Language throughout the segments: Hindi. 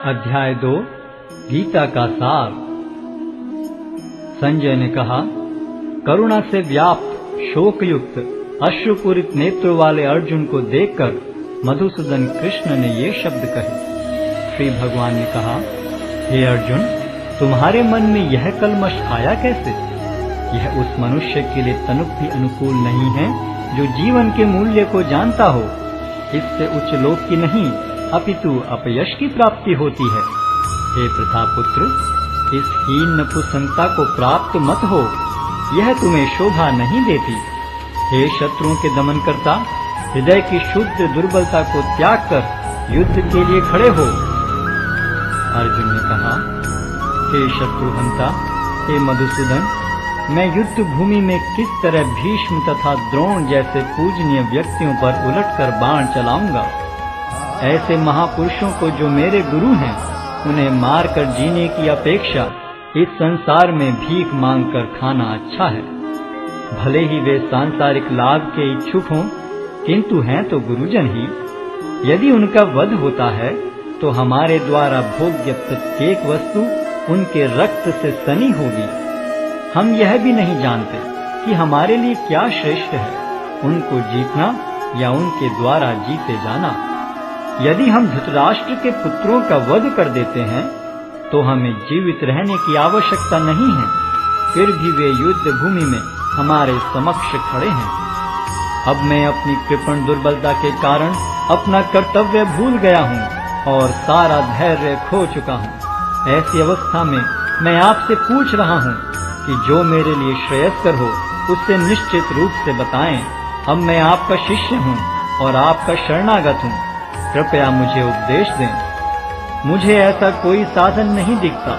अध्याय 2 गीता का सार। संजय ने कहा, करुणा से व्याप्त शोकयुक्त अश्रुपूरित नेत्रों वाले अर्जुन को देखकर मधुसूदन कृष्ण ने ये शब्द कहे। श्री भगवान ने कहा, हे अर्जुन, तुम्हारे मन में यह कलमश आया कैसे? यह उस मनुष्य के लिए तनिक भी अनुकूल नहीं है जो जीवन के मूल्य को जानता हो। इससे उच्च लोक की नहीं अपितु अपयश की प्राप्ति होती है। हे प्रतापुत्र, इस हीन नपुंसकता को प्राप्त मत हो, यह तुम्हें शोभा नहीं देती। हे शत्रुओं के दमन करता, हृदय की शुद्ध दुर्बलता को त्याग कर युद्ध के लिए खड़े हो। अर्जुन ने कहा, हे शत्रुहंता, हे मधुसूदन, मैं युद्ध भूमि में किस तरह भीष्म तथा द्रोण जैसे पूजनीय व्यक्तियों पर उलटकर बाण चलाऊंगा। ऐसे महापुरुषों को जो मेरे गुरु हैं, उन्हें मारकर जीने की अपेक्षा इस संसार में भीख मांगकर खाना अच्छा है। भले ही वे सांसारिक लाभ के इच्छुक हों, किंतु हैं तो गुरुजन ही। यदि उनका वध होता है तो हमारे द्वारा भोग्य प्रत्येक वस्तु उनके रक्त से सनी होगी। हम यह भी नहीं जानते कि हमारे लिए क्या श्रेष्ठ है, उनको जीतना या उनके द्वारा जीते जाना। यदि हम धृतराष्ट्र के पुत्रों का वध कर देते हैं तो हमें जीवित रहने की आवश्यकता नहीं है, फिर भी वे युद्ध भूमि में हमारे समक्ष खड़े हैं। अब मैं अपनी कृपण दुर्बलता के कारण अपना कर्तव्य भूल गया हूँ और सारा धैर्य खो चुका हूँ। ऐसी अवस्था में मैं आपसे पूछ रहा हूँ कि जो मेरे लिए श्रेयस्कर हो उससे निश्चित रूप से बताएं। अब मैं आपका शिष्य हूँ और आपका शरणागत हूँ, कृपया मुझे उपदेश दें। मुझे ऐसा कोई साधन नहीं दिखता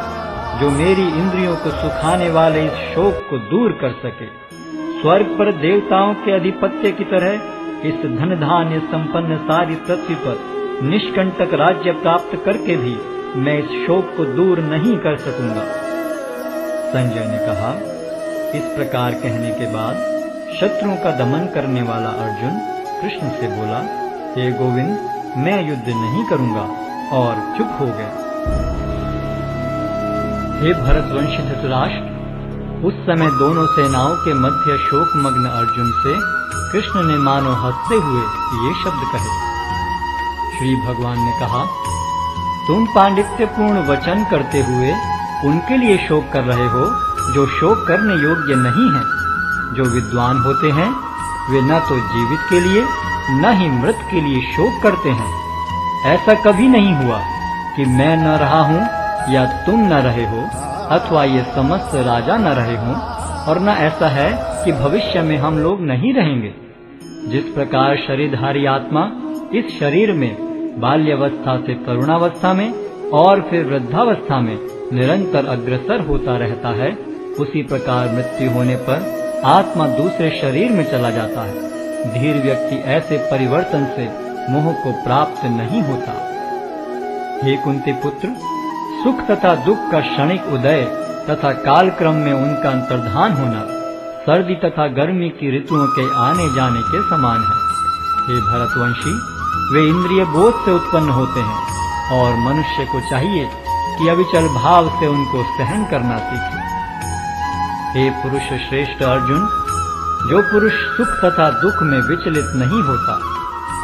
जो मेरी इंद्रियों को सुखाने वाले इस शोक को दूर कर सके। स्वर्ग पर देवताओं के अधिपत्य की तरह इस धन धान्य संपन्न सारी पृथ्वी पर निष्कंटक राज्य प्राप्त करके भी मैं इस शोक को दूर नहीं कर सकूंगा। संजय ने कहा, इस प्रकार कहने के बाद शत्रुओं का दमन करने वाला अर्जुन कृष्ण से बोला, हे गोविंद, मैं युद्ध नहीं करूंगा, और चुप हो गया। हे भरतवंशी धृतराष्ट्र, उस समय दोनों सेनाओं के मध्य शोकमग्न अर्जुन से कृष्ण ने मानो हंसते हुए ये शब्द कहे। श्री भगवान ने कहा, तुम पांडित्यपूर्ण वचन करते हुए उनके लिए शोक कर रहे हो जो शोक करने योग्य नहीं है। जो विद्वान होते हैं वे न तो जीवित के लिए न ही मृत के लिए शोक करते हैं। ऐसा कभी नहीं हुआ कि मैं न रहा हूँ या तुम न रहे हो, अथवा ये समस्त राजा न रहे हों, और न ऐसा है कि भविष्य में हम लोग नहीं रहेंगे। जिस प्रकार शरीरधारी आत्मा इस शरीर में बाल्यावस्था से तरुणावस्था में और फिर वृद्धावस्था में निरंतर अग्रसर होता रहता है, उसी प्रकार मृत्यु होने पर आत्मा दूसरे शरीर में चला जाता है। धीर व्यक्ति ऐसे परिवर्तन से मोह को प्राप्त नहीं होता। हे कुंती पुत्र, सुख तथा दुख का क्षणिक उदय तथा कालक्रम में उनका अंतर्धान होना सर्दी तथा गर्मी की ऋतुओं के आने जाने के समान है। हे भरतवंशी, वे इंद्रिय बोध से उत्पन्न होते हैं और मनुष्य को चाहिए कि अविचल भाव से उनको सहन करना सीखे। हे पुरुष श्रेष्ठ अर्जुन, जो पुरुष सुख तथा दुख में विचलित नहीं होता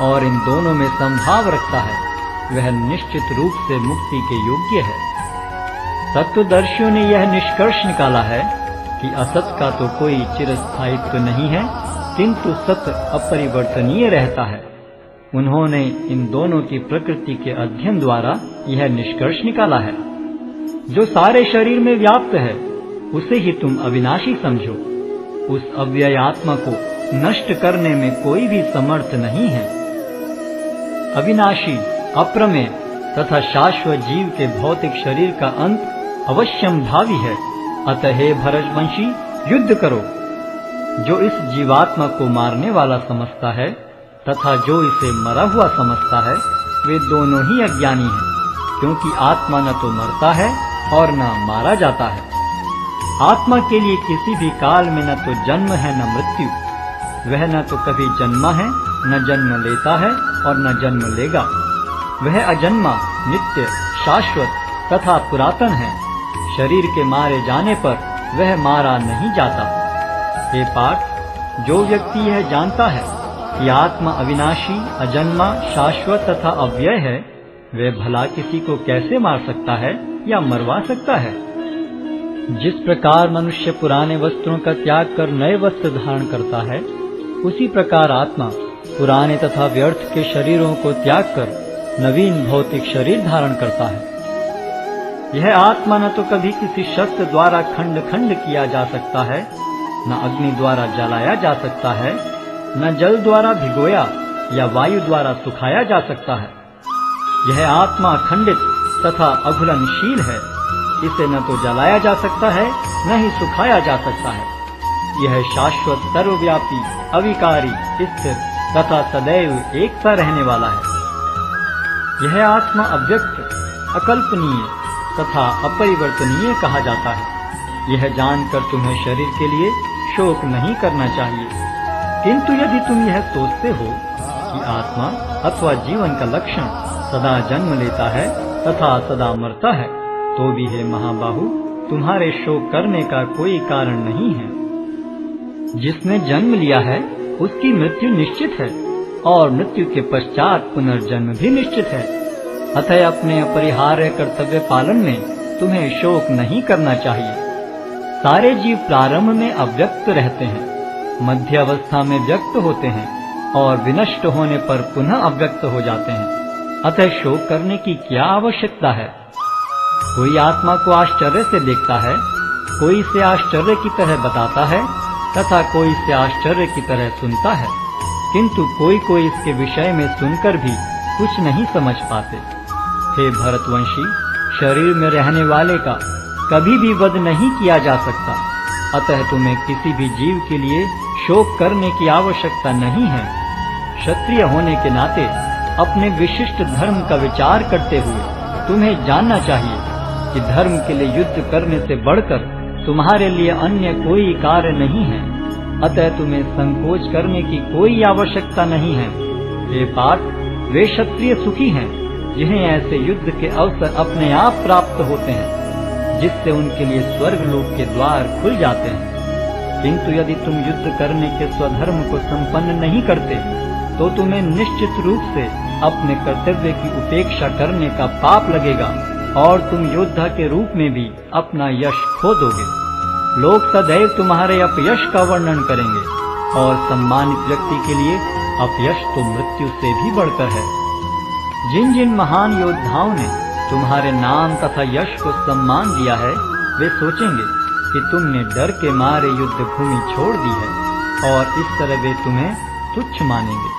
और इन दोनों में संभाव रखता है, वह निश्चित रूप से मुक्ति के योग्य है। तत्वदर्शियों ने यह निष्कर्ष निकाला है कि असत का तो कोई चिरस्थायित्व नहीं है, किंतु सत अपरिवर्तनीय रहता है। उन्होंने इन दोनों की प्रकृति के अध्ययन द्वारा यह निष्कर्ष निकाला है। जो सारे शरीर में व्याप्त है उसे ही तुम अविनाशी समझो। उस अव्यय आत्मा को नष्ट करने में कोई भी समर्थ नहीं है। अविनाशी, अप्रमेय तथा शाश्वत जीव के भौतिक शरीर का अंत अवश्यम भावी है। अतः हे भरतवंशी, युद्ध करो। जो इस जीवात्मा को मारने वाला समझता है तथा जो इसे मरा हुआ समझता है, वे दोनों ही अज्ञानी हैं, क्योंकि आत्मा न तो मरता है और न मारा जाता है। आत्मा के लिए किसी भी काल में न तो जन्म है न मृत्यु। वह न तो कभी जन्मा है, न जन्म लेता है और न जन्म लेगा। वह अजन्मा, नित्य, शाश्वत तथा पुरातन है। शरीर के मारे जाने पर वह मारा नहीं जाता। हे पार्थ, जो व्यक्ति यह जानता है कि आत्मा अविनाशी, अजन्मा, शाश्वत तथा अव्यय है, वह भला किसी को कैसे मार सकता है या मरवा सकता है? जिस प्रकार मनुष्य पुराने वस्त्रों का त्याग कर नए वस्त्र धारण करता है, उसी प्रकार आत्मा पुराने तथा व्यर्थ के शरीरों को त्याग कर नवीन भौतिक शरीर धारण करता है। यह आत्मा न तो कभी किसी शस्त्र द्वारा खंड खंड किया जा सकता है, न अग्नि द्वारा जलाया जा सकता है, न जल द्वारा भिगोया या वायु द्वारा सुखाया जा सकता है। यह आत्मा अखंडित तथा अघुलनशील है। इसे न तो जलाया जा सकता है, न ही सुखाया जा सकता है। यह शाश्वत, सर्वव्यापी, अविकारी, स्थिर तथा सदैव एक सा रहने वाला है। यह आत्मा अव्यक्त, अकल्पनीय तथा अपरिवर्तनीय कहा जाता है। यह जानकर तुम्हें शरीर के लिए शोक नहीं करना चाहिए। किंतु यदि तुम यह सोचते हो कि आत्मा अथवा जीवन का लक्षण सदा जन्म लेता है तथा सदा मरता है, तो भी हे महाबाहु, तुम्हारे शोक करने का कोई कारण नहीं है। जिसने जन्म लिया है उसकी मृत्यु निश्चित है, और मृत्यु के पश्चात पुनर्जन्म भी निश्चित है। अतः अपने अपरिहार्य कर्तव्य पालन में तुम्हें शोक नहीं करना चाहिए। सारे जीव प्रारंभ में अव्यक्त रहते हैं, मध्य अवस्था में व्यक्त होते हैं और विनष्ट होने पर पुनः अव्यक्त हो जाते हैं। अतः शोक करने की क्या आवश्यकता है? कोई आत्मा को आश्चर्य से देखता है, कोई इसे आश्चर्य की तरह बताता है तथा कोई इसे आश्चर्य की तरह सुनता है, किंतु कोई कोई इसके विषय में सुनकर भी कुछ नहीं समझ पाते। हे भरतवंशी, शरीर में रहने वाले का कभी भी वध नहीं किया जा सकता। अतः तुम्हें किसी भी जीव के लिए शोक करने की आवश्यकता नहीं है। क्षत्रिय होने के नाते अपने विशिष्ट धर्म का विचार करते हुए तुम्हें जानना चाहिए कि धर्म के लिए युद्ध करने से बढ़कर तुम्हारे लिए अन्य कोई कार्य नहीं है। अतः तुम्हें संकोच करने की कोई आवश्यकता नहीं है। हे पार्थ, वे क्षत्रिय सुखी हैं जिन्हें ऐसे युद्ध के अवसर अपने आप प्राप्त होते हैं, जिससे उनके लिए स्वर्ग लोक के द्वार खुल जाते हैं। किंतु यदि तुम युद्ध करने के स्वधर्म को संपन्न नहीं करते, तो तुम्हें निश्चित रूप से अपने कर्तव्य की उपेक्षा करने का पाप लगेगा और तुम योद्धा के रूप में भी अपना यश खो दोगे। लोग सदैव तुम्हारे अपयश का वर्णन करेंगे, और सम्मानित व्यक्ति के लिए अपयश तो मृत्यु से भी बढ़कर है। जिन जिन महान योद्धाओं ने तुम्हारे नाम तथा यश को सम्मान दिया है, वे सोचेंगे कि तुमने डर के मारे युद्ध भूमि छोड़ दी है, और इस तरह वे तुम्हें तुच्छ मानेंगे।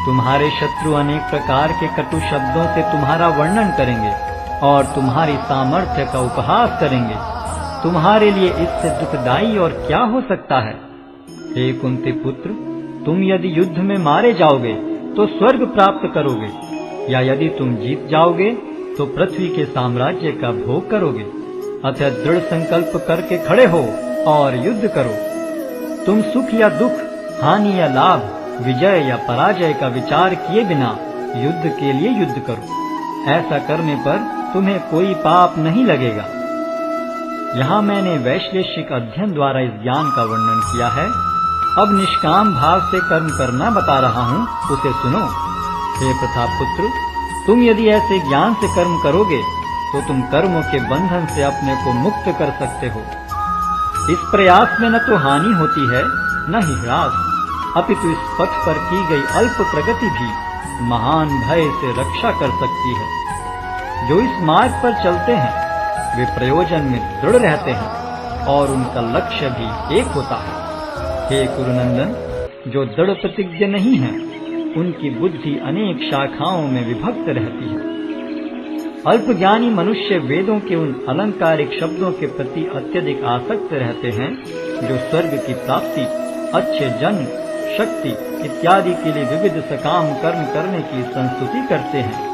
तुम्हारे शत्रु अनेक प्रकार के कटु शब्दों से तुम्हारा वर्णन करेंगे और तुम्हारी सामर्थ्य का उपहास करेंगे। तुम्हारे लिए इससे दुखदाई और क्या हो सकता है? हे कुंती पुत्र, तुम यदि युद्ध में मारे जाओगे तो स्वर्ग प्राप्त करोगे, या यदि तुम जीत जाओगे तो पृथ्वी के साम्राज्य का भोग करोगे। अतः दृढ़ संकल्प करके खड़े हो और युद्ध करो। तुम सुख या दुख, हानि या लाभ, विजय या पराजय का विचार किए बिना युद्ध के लिए युद्ध करो। ऐसा करने पर तुम्हें कोई पाप नहीं लगेगा। यहाँ मैंने वैश्लेषिक अध्ययन द्वारा इस ज्ञान का वर्णन किया है। अब निष्काम भाव से कर्म करना बता रहा हूँ, उसे सुनो। हे प्रतापपुत्र, तुम यदि ऐसे ज्ञान से कर्म करोगे तो तुम कर्मों के बंधन से अपने को मुक्त कर सकते हो। इस प्रयास में न तो हानि होती है न ही ह्रास, अपितु इस पथ पर की गई अल्प प्रगति भी महान भय से रक्षा कर सकती है। जो इस मार्ग पर चलते हैं वे प्रयोजन में दृढ़ रहते हैं और उनका लक्ष्य भी एक होता है। हे कुरुनंदन, जो दृढ़ प्रतिज्ञ नहीं है उनकी बुद्धि अनेक शाखाओं में विभक्त रहती है। अल्पज्ञानी मनुष्य वेदों के उन अलंकारिक शब्दों के प्रति अत्यधिक आसक्त रहते हैं जो स्वर्ग की प्राप्ति, अच्छे जन्म, शक्ति इत्यादि के लिए विविध सकाम कर्म करने की संस्तुति करते हैं।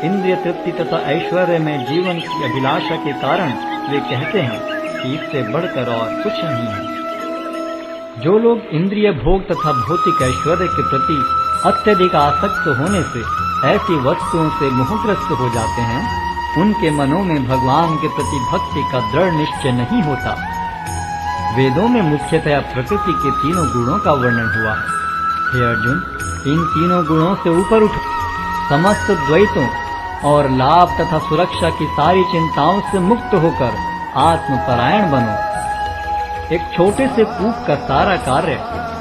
इंद्रिय तृप्ति तथा ऐश्वर्य में जीवन की अभिलाषा के कारण वे कहते हैं कि इससे बढ़कर और कुछ नहीं है। जो लोग इंद्रिय भोग तथा भौतिक ऐश्वर्य के प्रति अत्यधिक आसक्त होने से ऐसी वस्तुओं से मोहग्रस्त हो जाते हैं, उनके मनों में भगवान के प्रति भक्ति का दृढ़ निश्चय नहीं होता। वेदों में मुख्यतया प्रकृति के तीनों गुणों का वर्णन हुआ है। हे अर्जुन, इन तीनों गुणों से ऊपर उठो, समस्त द्वैतों और लाभ तथा सुरक्षा की सारी चिंताओं से मुक्त होकर आत्मपरायण बनो। एक छोटे से कूप का सारा कार्य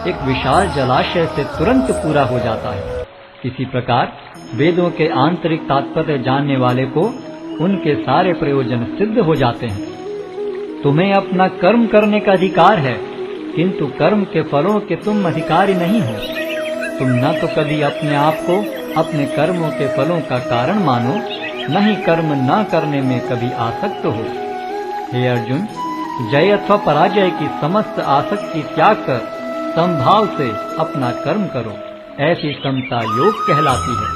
एक विशाल जलाशय से तुरंत पूरा हो जाता है। इसी प्रकार वेदों के आंतरिक तात्पर्य जानने वाले को उनके सारे प्रयोजन सिद्ध हो जाते हैं। तुम्हें अपना कर्म करने का अधिकार है, किंतु कर्म के फलों के तुम अधिकारी नहीं हो। तुम न तो कभी अपने आप को अपने कर्मों के फलों का कारण मानो, न ही कर्म न करने में कभी आसक्त हो। हे अर्जुन, जय अथवा पराजय की समस्त आसक्ति त्याग कर समभाव से अपना कर्म करो, ऐसी समता योग कहलाती है।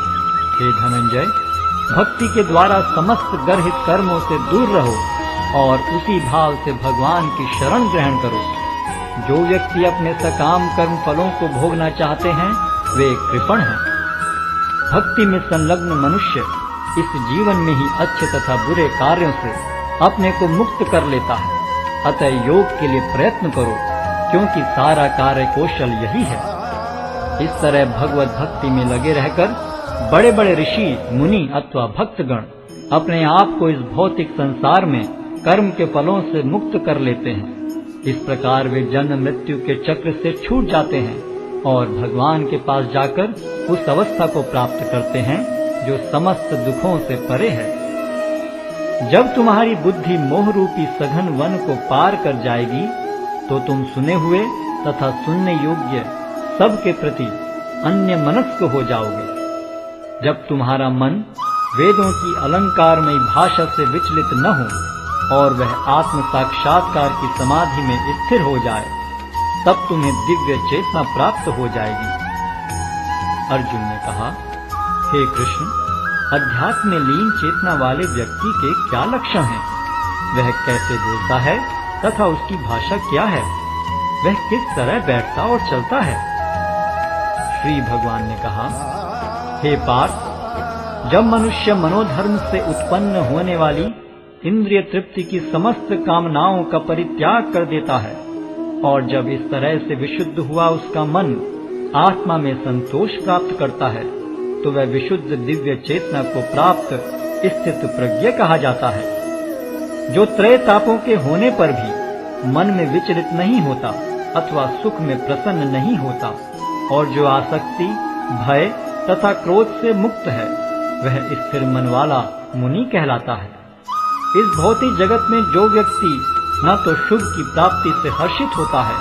हे धनंजय, भक्ति के द्वारा समस्त गर्हित कर्मों से दूर रहो और उसी भाव से भगवान की शरण ग्रहण करो। जो व्यक्ति अपने सकाम कर्म फलों को भोगना चाहते हैं वे कृपण हैं। भक्ति में संलग्न मनुष्य इस जीवन में ही अच्छे तथा बुरे कार्यों से अपने को मुक्त कर लेता है। अतः योग के लिए प्रयत्न करो, क्योंकि सारा कार्य कौशल यही है। इस तरह भगवत भक्ति में लगे रहकर बड़े बड़े ऋषि, मुनि अथवा भक्तगण अपने आप को इस भौतिक संसार में कर्म के फलों से मुक्त कर लेते हैं। इस प्रकार वे जन्म मृत्यु के चक्र से छूट जाते हैं और भगवान के पास जाकर उस अवस्था को प्राप्त करते हैं जो समस्त दुखों से परे है। जब तुम्हारी बुद्धि मोह रूपी सघन वन को पार कर जाएगी तो तुम सुने हुए तथा सुनने योग्य सबके प्रति अन्य मनस्क हो जाओगे। जब तुम्हारा मन वेदों की अलंकारमयी भाषा से विचलित न हो और वह आत्म साक्षात्कार की समाधि में स्थिर हो जाए, तब तुम्हें दिव्य चेतना प्राप्त हो जाएगी। अर्जुन ने कहा, हे कृष्ण, अध्यात्म में लीन चेतना वाले व्यक्ति के क्या लक्षण हैं? वह कैसे बोलता है तथा उसकी भाषा क्या है? वह किस तरह बैठता और चलता है? श्री भगवान ने कहा, हे पार्थ, जब मनुष्य मनोधर्म से उत्पन्न होने वाली इंद्रिय तृप्ति की समस्त कामनाओं का परित्याग कर देता है और जब इस तरह से विशुद्ध हुआ उसका मन आत्मा में संतोष प्राप्त करता है, तो वह विशुद्ध दिव्य चेतना को प्राप्त स्थित प्रज्ञ कहा जाता है, जो त्रय तापों के होने पर भी मन में विचलित नहीं होता अथवा सुख में प्रसन्न नहीं होता और जो आसक्ति, भय तथा क्रोध से मुक्त है, वह स्थिर मन वाला मुनि कहलाता है। इस भौतिक जगत में जो व्यक्ति न तो शुभ की प्राप्ति से हर्षित होता है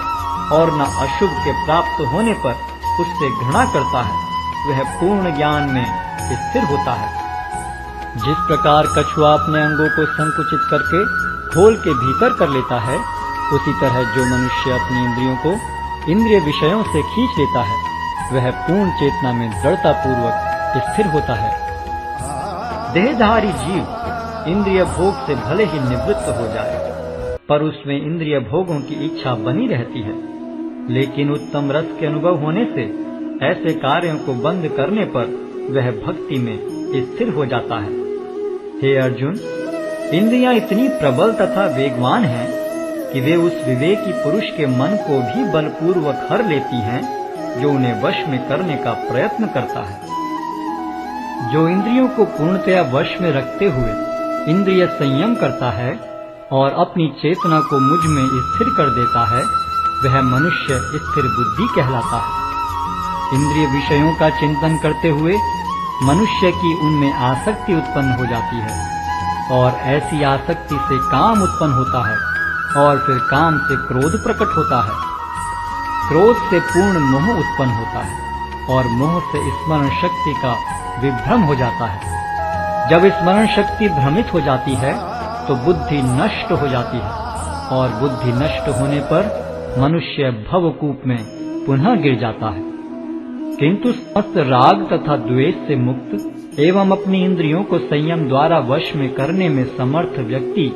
और न अशुभ के प्राप्त होने पर उससे घृणा करता है, वह पूर्ण ज्ञान में स्थिर होता है। जिस प्रकार कछुआ अपने अंगों को संकुचित करके खोल के भीतर कर लेता है, उसी तरह जो मनुष्य अपनी इंद्रियों को इंद्रिय विषयों से खींच लेता है, वह पूर्ण चेतना में दृढ़ता पूर्वक स्थिर होता है। देहधारी जीव इंद्रिय भोग से भले ही निवृत्त हो जाए, पर उसमें इंद्रिय भोगों की इच्छा बनी रहती है। लेकिन उत्तम रस के अनुभव होने से ऐसे कार्यों को बंद करने पर वह भक्ति में स्थिर हो जाता है। हे अर्जुन, इंद्रियां इतनी प्रबल तथा वेगवान हैं कि वे उस विवेकी पुरुष के मन को भी बलपूर्वक हर लेती हैं, जो उन्हें वश में करने का प्रयत्न करता है। जो इंद्रियों को पूर्णतया वश में रखते हुए इंद्रिय संयम करता है और अपनी चेतना को मुझ में स्थिर कर देता है, वह मनुष्य स्थिर बुद्धि कहलाता है। इंद्रिय विषयों का चिंतन करते हुए मनुष्य की उनमें आसक्ति उत्पन्न हो जाती है और ऐसी आसक्ति से काम उत्पन्न होता है और फिर काम से क्रोध प्रकट होता है। क्रोध से पूर्ण मोह उत्पन्न होता है और मोह से स्मरण शक्ति का विभ्रम हो जाता है। जब स्मरण शक्ति भ्रमित हो जाती है तो बुद्धि नष्ट हो जाती है और बुद्धि नष्ट होने पर मनुष्य भवकूप में पुनः गिर जाता है। किंतु समस्त राग तथा द्वेष से मुक्त एवं अपनी इंद्रियों को संयम द्वारा वश में करने में समर्थ व्यक्ति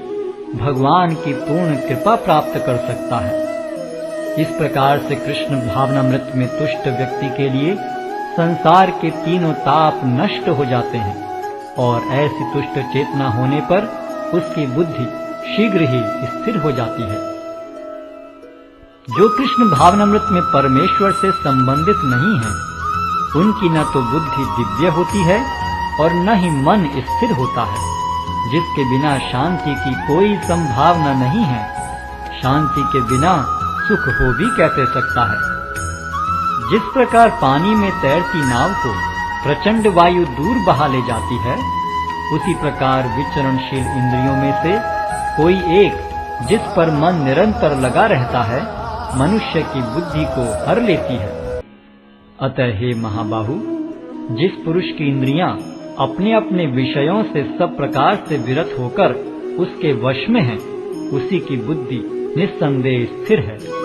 भगवान की पूर्ण कृपा प्राप्त कर सकता है। इस प्रकार से कृष्ण भावनामृत में तुष्ट व्यक्ति के लिए संसार के तीनों ताप नष्ट हो जाते हैं और ऐसी तुष्ट चेतना होने पर उसकी बुद्धि शीघ्र ही स्थिर हो जाती है। जो कृष्ण भावनामृत में परमेश्वर से संबंधित नहीं है, उनकी न तो बुद्धि दिव्य होती है और न ही मन स्थिर होता है। जिसके बिना शांति की कोई संभावना नहीं है, शांति के बिना सुख हो भी कैसे सकता है। जिस प्रकार पानी में तैरती नाव को प्रचंड वायु दूर बहा ले जाती है, उसी प्रकार विचरणशील इंद्रियों में से कोई एक जिस पर मन निरंतर लगा रहता है, मनुष्य की बुद्धि को हर लेती है। अतः हे महाबाहु, जिस पुरुष की इंद्रियां अपने अपने विषयों से सब प्रकार से विरत होकर उसके वश में है, उसी की बुद्धि निस्संदेह स्थिर है।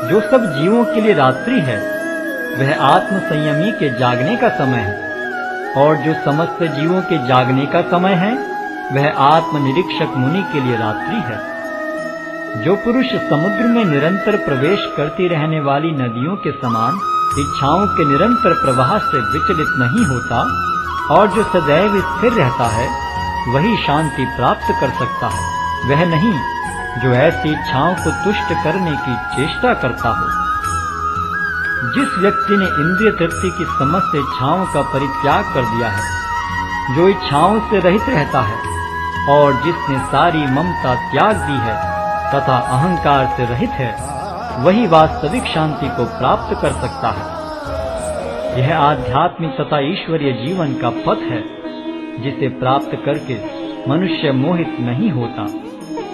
जो सब जीवों के लिए रात्रि है, वह आत्म संयमी के जागने का समय है, और जो समस्त जीवों के जागने का समय है, वह आत्म निरीक्षक मुनि के लिए रात्रि है। जो पुरुष समुद्र में निरंतर प्रवेश करती रहने वाली नदियों के समान इच्छाओं के निरंतर प्रवाह से विचलित नहीं होता और जो सदैव स्थिर रहता है, वही शांति प्राप्त कर सकता है, वह नहीं जो ऐसी इच्छाओं को तुष्ट करने की चेष्टा करता हो। जिस व्यक्ति ने इंद्रिय तृप्ति की समस्त इच्छाओं का परित्याग कर दिया है, जो इच्छाओं से रहित रहता है और जिसने सारी ममता त्याग दी है तथा अहंकार से रहित है, वही वास्तविक शांति को प्राप्त कर सकता है। यह आध्यात्मिक तथा ईश्वरीय जीवन का पथ है, जिसे प्राप्त करके मनुष्य मोहित नहीं होता।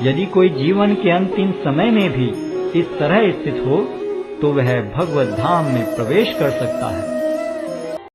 यदि कोई जीवन के अंतिम समय में भी इस तरह स्थित हो, तो वह भगवत धाम में प्रवेश कर सकता है।